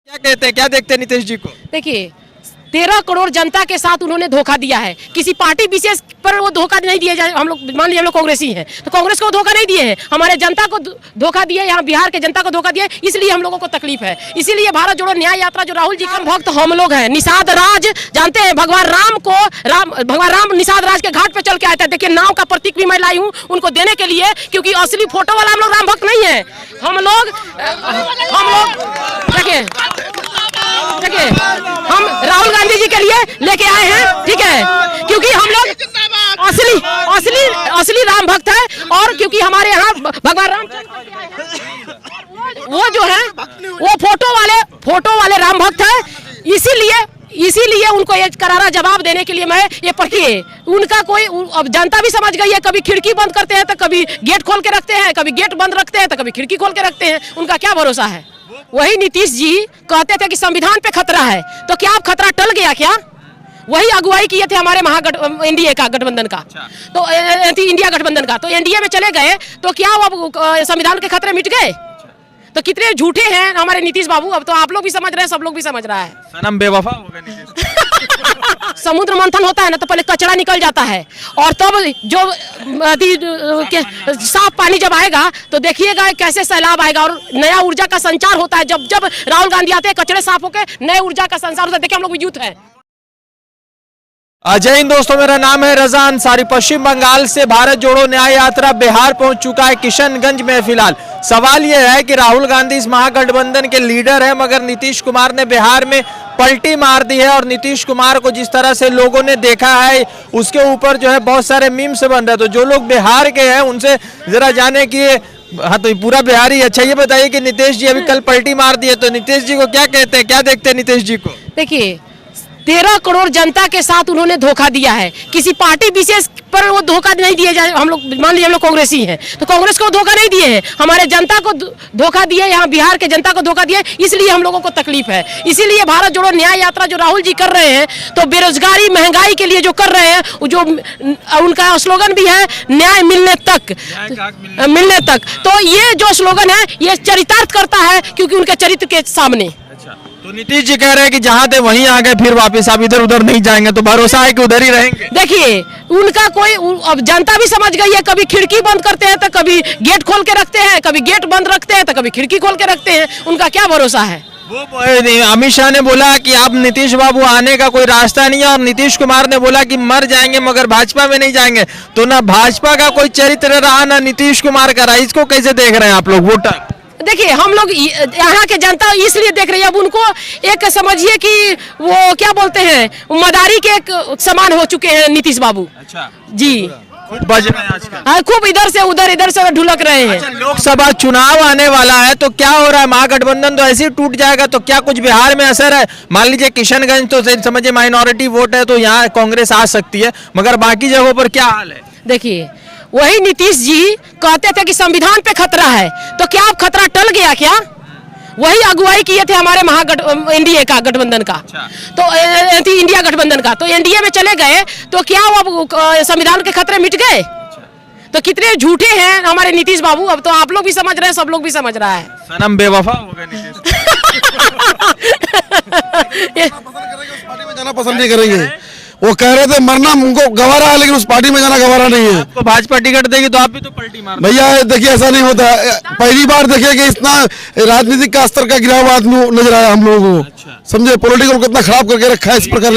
क्या कहते हैं, क्या देखते हैं नीतीश जी को? देखिए 13 करोड़ जनता के साथ उन्होंने धोखा दिया है। किसी पार्टी विशेष पर वो धोखा नहीं दिया जाए। हम लोग मान लीजिए हम लोग कांग्रेसी हैं तो कांग्रेस को धोखा नहीं दिए हैं, हमारे जनता को धोखा दिया, यहाँ बिहार के जनता को धोखा दिया, इसलिए हम लोगों को तकलीफ है। इसीलिए भारत जोड़ो न्याय यात्रा जो राहुल जी का भक्त हम लोग हैं। निषाद राज जानते हैं, भगवान राम निषाद राज के घाट पे चल के आए थे। देखिए नाव का प्रतीक भी मैं लाई हूँ उनको देने के लिए, क्योंकि असली फोटो वाला हम लोग राम भक्त नहीं है। हम लोग देखिए हम राहुल गांधी जी के लिए लेके आए हैं, ठीक है, क्योंकि हम लोग असली राम भक्त है। और क्योंकि हमारे यहाँ भगवान राम वो जो है वो फोटो वाले राम भक्त है, इसीलिए उनको ये करारा जवाब देने के लिए मैं ये पढ़िए उनका कोई अब जनता भी समझ गई है। कभी खिड़की बंद करते हैं तो कभी गेट खोल के रखते हैं, कभी गेट बंद रखते हैं तो कभी खिड़की खोल के रखते हैं। उनका क्या भरोसा है? वही नीतीश जी कहते थे कि संविधान पे खतरा है, तो क्या अब खतरा टल गया क्या? वही अगुवाई किए थे हमारे एनडीए का गठबंधन का, तो इंडिया गठबंधन का, तो एनडीए में चले गए तो क्या अब संविधान के खतरे मिट गए? तो कितने झूठे हैं हमारे नीतीश बाबू। अब तो आप लोग भी समझ रहे हैं, सब लोग भी समझ रहा है। सनम बेवफा हो गए नीतीश। समुद्र मंथन होता है ना तो पहले कचरा निकल जाता है, और तब जो साफ पानी जब आएगा तो देखिएगा कैसे सैलाब आएगा और नया ऊर्जा का संचार होता है। जब राहुल गांधी आते हैं कचरे साफ होकर नए ऊर्जा का संचार होता है। देखिए हम लोग यूथ है। जय हिंद दोस्तों, मेरा नाम है रजा अंसारी। पश्चिम बंगाल से भारत जोड़ो न्याय यात्रा बिहार पहुंच चुका है, किशनगंज में फिलहाल। सवाल यह है कि राहुल गांधी इस महागठबंधन के लीडर है, मगर नीतीश कुमार ने बिहार में पलटी मार दी है। और नीतीश कुमार को जिस तरह से लोगों ने देखा है उसके ऊपर जो है बहुत सारे मीम्स बन रहे हैं। तो जो लोग बिहार के हैं उनसे जरा जाने की, हाँ तो पूरा बिहारी। अच्छा ये बताइए कि नीतीश जी अभी कल पलटी मार दी है, तो नीतीश जी को क्या कहते हैं, क्या देखते हैं नीतीश जी को? देखिए 13 करोड़ जनता के साथ उन्होंने धोखा दिया है। किसी पार्टी विशेष पर वो धोखा नहीं दिया जाए। हम लोग मान लीजिए हम लोग कांग्रेसी हैं तो कांग्रेस को धोखा नहीं दिए हैं, हमारे जनता को धोखा दिया, यहाँ बिहार के जनता को धोखा दिया, इसलिए हम लोगों को तकलीफ है। इसीलिए भारत जोड़ो न्याय यात्रा जो राहुल जी कर रहे हैं, तो बेरोजगारी महंगाई के लिए जो कर रहे हैं, जो उनका स्लोगन भी है न्याय मिलने तक। तो ये जो स्लोगन है ये चरितार्थ करता है, क्योंकि उनके चरित्र के सामने। तो नीतीश जी कह रहे हैं कि जहां थे वहीं आ गए, फिर वापस आप इधर उधर नहीं जाएंगे, तो भरोसा है कि उधर ही रहेंगे। देखिए उनका कोई अब जनता भी समझ गई है। कभी खिड़की बंद करते हैं तो कभी गेट खोल के रखते हैं, कभी गेट बंद रखते हैं तो कभी खिड़की खोल के रखते हैं। उनका क्या भरोसा है? वो अमित शाह ने बोला कि आप नीतीश बाबू आने का कोई रास्ता नहीं है, और नीतीश कुमार ने बोला कि मर जाएंगे मगर भाजपा में नहीं जाएंगे। तो ना भाजपा का कोई चरित्र रहा ना नीतीश कुमार का रहा। इसको कैसे देख रहे हैं आप लोग वोटर? देखिए हम लोग यहाँ के जनता इसलिए देख रही है, अब उनको एक समझिए कि वो क्या बोलते हैं, मदारी के एक समान हो चुके हैं नीतीश बाबू। अच्छा जी बज रहे हैं आजकल। हाँ, खूब इधर से उधर ढुलक रहे हैं। अच्छा, लोकसभा चुनाव आने वाला है तो क्या हो रहा है, महागठबंधन तो ऐसे ही टूट जाएगा, तो क्या कुछ बिहार में असर है? मान लीजिए किशनगंज तो समझिए माइनॉरिटी वोट है तो यहाँ कांग्रेस आ सकती है, मगर बाकी जगहों पर क्या हाल है? देखिए वही नीतीश जी कहते थे कि संविधान पे खतरा है, तो क्या अब खतरा टल गया क्या? वही अगुवाई किए थे हमारे एनडीए का गठबंधन का, तो इंडिया गठबंधन का, तो एनडीए में चले गए तो क्या अब संविधान के खतरे मिट गए? तो कितने झूठे हैं हमारे नीतीश बाबू। अब तो आप लोग भी समझ रहे हैं, सब लोग भी समझ रहा है। सनम बेवफा हो गए नीतीश। जाना पसंद नहीं करेंगे। वो कह रहे थे मरना उनको गवारा है, लेकिन उस पार्टी में जाना गवारा नहीं है। आपको भाजपा टिकट देगी तो आप भी तो पलटी मार। भैया देखिए ऐसा नहीं होता। पहली बार देखे कि इतना राजनीतिक का स्तर का गिरा हुआ आदमी नजर आया हम लोगों को। अच्छा। समझे पॉलिटिकल को कितना खराब करके रखा है इस प्रकार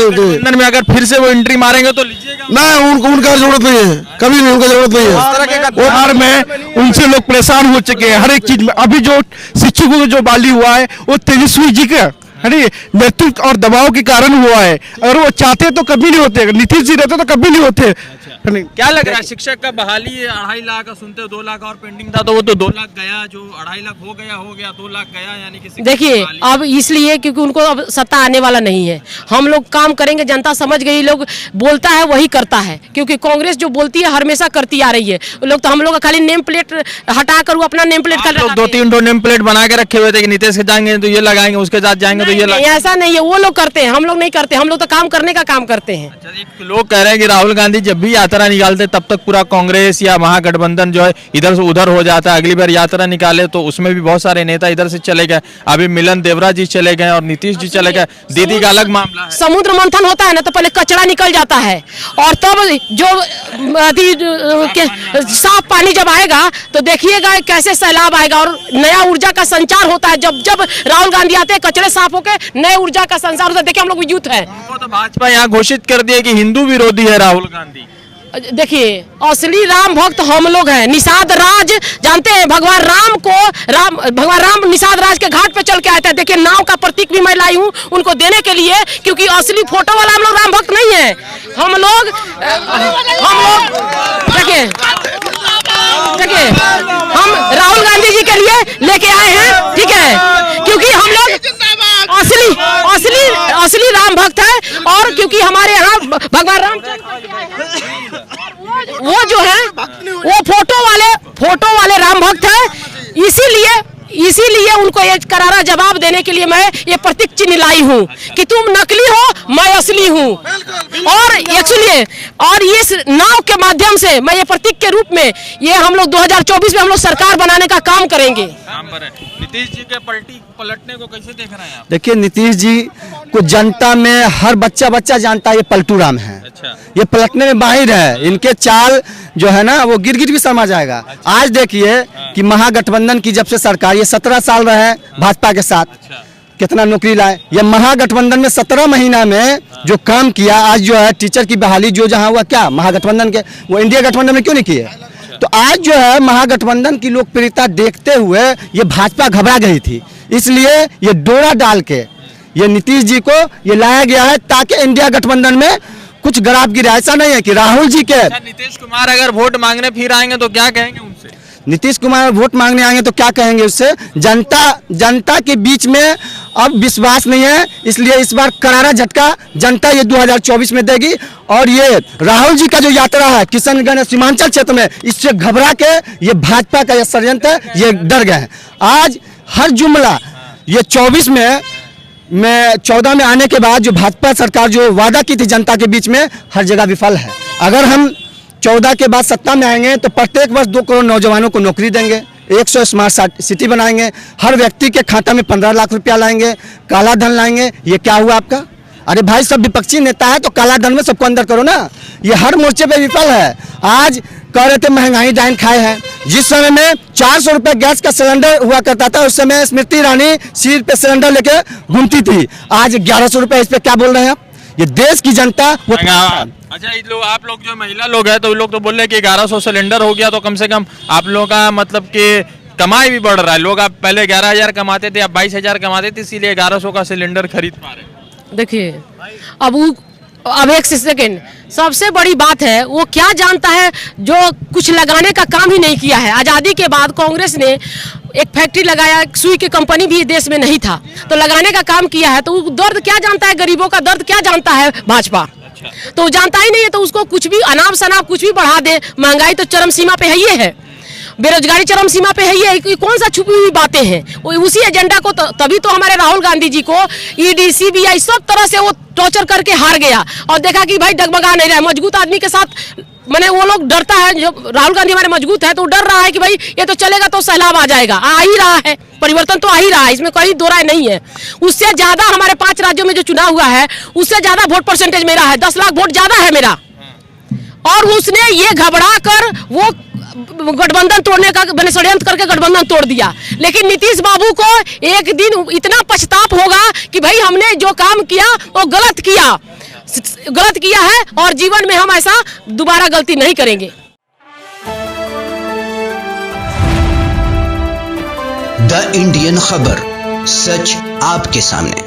में। अगर फिर से वो एंट्री मारेंगे तो लीजिएगा। नहीं, उनका जरूरत नहीं है, कभी नहीं उनका जरूरत नहीं है। बिहार में उनसे लोग परेशान हो चुके हैं हर एक चीज में। अभी जो शिक्षकों को जो बहाली हुआ है वो तेजस्वी जी का नेतृत्व और दबाव के कारण हुआ है। अगर वो चाहते तो कभी नहीं होते, नीतीश जी रहते तो कभी नहीं होते। क्या लग रहा है शिक्षक का बहाली 2.5 लाख का सुनते हो, 2 लाख और पेंडिंग था, तो वो तो 2 लाख गया, जो 2.5 लाख हो गया 2 लाख गया, यानी कि देखिए अब इसलिए क्योंकि उनको अब सत्ता आने वाला नहीं है। हम लोग काम करेंगे, जनता समझ गई, लोग बोलता है वही करता है, क्योंकि कांग्रेस जो बोलती है हमेशा करती आ रही है। लोग तो हम लोग खाली नेम प्लेट हटा कर अपना नेम प्लेट कर 2-3 नेम प्लेट बना के रखे हुए थे कि नीतीश के जाएंगे तो ये लगाएंगे, उसके साथ जाएंगे तो तो ये नहीं, ऐसा नहीं है, वो लोग करते हैं, हम लोग नहीं करते, हम लोग तो काम करने का काम करते हैं। लोग कह रहे हैं कि राहुल गांधी जब भी यात्रा निकालते तब तक पूरा कांग्रेस या महागठबंधन जो है इधर से उधर हो जाता है। अगली बार यात्रा निकाले तो उसमें भी बहुत सारे नेता इधर से चले गए, अभी मिलन देवरा जी चले गए और नीतीश जी चले गए। दीदी का अलग मामला है। समुद्र मंथन होता है ना तो पहले कचरा निकल जाता है और तब जो साफ पानी जब आएगा तो देखिएगा कैसे सैलाब आएगा और नया ऊर्जा का संचार होता है। जब जब राहुल गांधी आते हैं कचरे साफ होकर नए ऊर्जा का संचार होता है। देखिए हम लोग यूथ है, तो भाजपा यहाँ घोषित कर दिया कि हिंदू विरोधी है राहुल गांधी। देखिए असली राम भक्त हम लोग हैं। निषाद राज जानते हैं, भगवान राम निषाद राज के घाट पे चल के आए थे। देखिए नाव का प्रतीक भी मैं लाई हूँ उनको देने के लिए, क्योंकि असली फोटो वाला हम लोग राम भक्त नहीं है। हम लोग देखिए हम राहुल गांधी जी के लिए लेके आए हैं, ठीक है, क्योंकि हम लोग असली राम भक्त है और क्योंकि हमारे यहाँ भगवान रामचंद्र वो जो है वो फोटो वाले राम भक्त है। इसीलिए उनको ये करारा जवाब देने के लिए मैं ये प्रतीक चिन्ह लाई हूँ कि तुम नकली हो मैं असली हूँ। और एक्चुअली और इस नाव के माध्यम से मैं ये प्रतीक के रूप में ये हम लोग 2024 में हम लोग सरकार बनाने का काम करेंगे। नीतीश जी के पलटने को कैसे देख रहे हैं आप? देखिए नीतीश जी को जनता में हर बच्चा जानता है ये पलटू राम है। अच्छा। ये पलटने में माहिर है, इनके चाल जो है ना वो गिर भी समझ आएगा। अच्छा। आज देखिए कि महागठबंधन की जब से सरकार ये 17 साल रहे भाजपा के साथ। अच्छा। कितना नौकरी लाए ये महागठबंधन में 17 महीना में जो काम किया। आज जो है टीचर की बहाली जो जहाँ हुआ क्या महागठबंधन के वो इंडिया गठबंधन में क्यों नहीं किए? तो आज जो है महागठबंधन की लोकप्रियता देखते हुए ये भाजपा घबरा गई थी, इसलिए ये डोरा डाल के ये नीतीश जी को ये लाया गया है ताकि इंडिया गठबंधन में कुछ गराब गिरे। ऐसा नहीं है कि राहुल जी के नीतीश कुमार अगर वोट मांगने फिर आएंगे तो क्या कहेंगे उनसे? नीतीश कुमार वोट मांगने आएंगे तो क्या कहेंगे उससे? जनता के बीच में अब विश्वास नहीं है, इसलिए इस बार करारा झटका जनता ये 2024 में देगी। और ये राहुल जी का जो यात्रा है किशनगंज सीमांचल क्षेत्र में, इससे घबरा के ये भाजपा का ये षड्यंत्र है, ये डर गए हैं। आज हर जुमला ये 24 में 14 में आने के बाद जो भाजपा सरकार जो वादा की थी जनता के बीच में हर जगह विफल है। अगर हम 14 के बाद सत्ता में आएंगे तो प्रत्येक वर्ष 2 करोड़ नौजवानों को नौकरी देंगे, 100 स्मार्ट सिटी बनाएंगे, हर व्यक्ति के खाता में 15 लाख रुपया लाएंगे, काला धन लाएंगे। ये क्या हुआ आपका? अरे भाई सब विपक्षी नेता है तो काला धन में सबको अंदर करो ना। ये हर मोर्चे पे विफल है। आज कह रहे थे महंगाई डाइन खाए हैं, जिस समय में 400 रुपए गैस का सिलेंडर हुआ करता था उस समय स्मृति ईरानी सिर पे सिलेंडर लेके घूमती थी। आज 1100 रुपए, इस पे क्या बोल रहे हैं आप? ये देश की जनता वो अच्छा आप लोग जो महिला लोग हैं तो वो लोग तो बोल रहे हैं कि 1100 सिलेंडर हो गया तो कम से कम आप लोगों का मतलब कि कमाई भी बढ़ रहा है। लोग आप पहले 11,000 कमाते थे, अब 22,000 कमाते थे, इसीलिए 1100 का सिलेंडर खरीद पा रहे हैं। देखिए अब एक सेकेंड, सबसे बड़ी बात है वो क्या जानता है जो कुछ लगाने का काम ही नहीं किया है। आज़ादी के बाद कांग्रेस ने एक फैक्ट्री लगाया, सुई की कंपनी भी देश में नहीं था तो लगाने का काम किया है। तो दर्द क्या जानता है, गरीबों का दर्द क्या जानता है भाजपा? तो जानता ही नहीं है। तो उसको कुछ भी अनाप शनाप कुछ भी बढ़ा दे। महंगाई तो चरम सीमा पे है ही है, बेरोजगारी चरम सीमा पे है ही है। कौन सा छुपी हुई बातें हैं? उसी एजेंडा को तभी तो हमारे राहुल गांधी जी को ईडी सीबीआई सब तरह से वो टॉर्चर करके हार गया और देखा कि भाई डगमगा नहीं रहा है। मजबूत आदमी के साथ मैंने वो लोग डरता है, जो राहुल गांधी हमारे मजबूत है तो डर रहा है कि भाई ये तो चलेगा तो सैलाब आ जाएगा। आ ही रहा है, परिवर्तन तो आ ही रहा है, इसमें कोई दो राय नहीं है। उससे ज्यादा हमारे 5 राज्यों में जो चुनाव हुआ है उससे ज्यादा वोट परसेंटेज मेरा है, 10 लाख वोट ज्यादा है मेरा। और उसने ये घबरा कर वो गठबंधन तोड़ने का मैंने षड्यंत्र करके गठबंधन तोड़ दिया। लेकिन नीतीश बाबू को एक दिन इतना पछताप होगा कि भाई हमने जो काम किया वो गलत किया है और जीवन में हम ऐसा दोबारा गलती नहीं करेंगे। द इंडियन खबर, सच आपके सामने।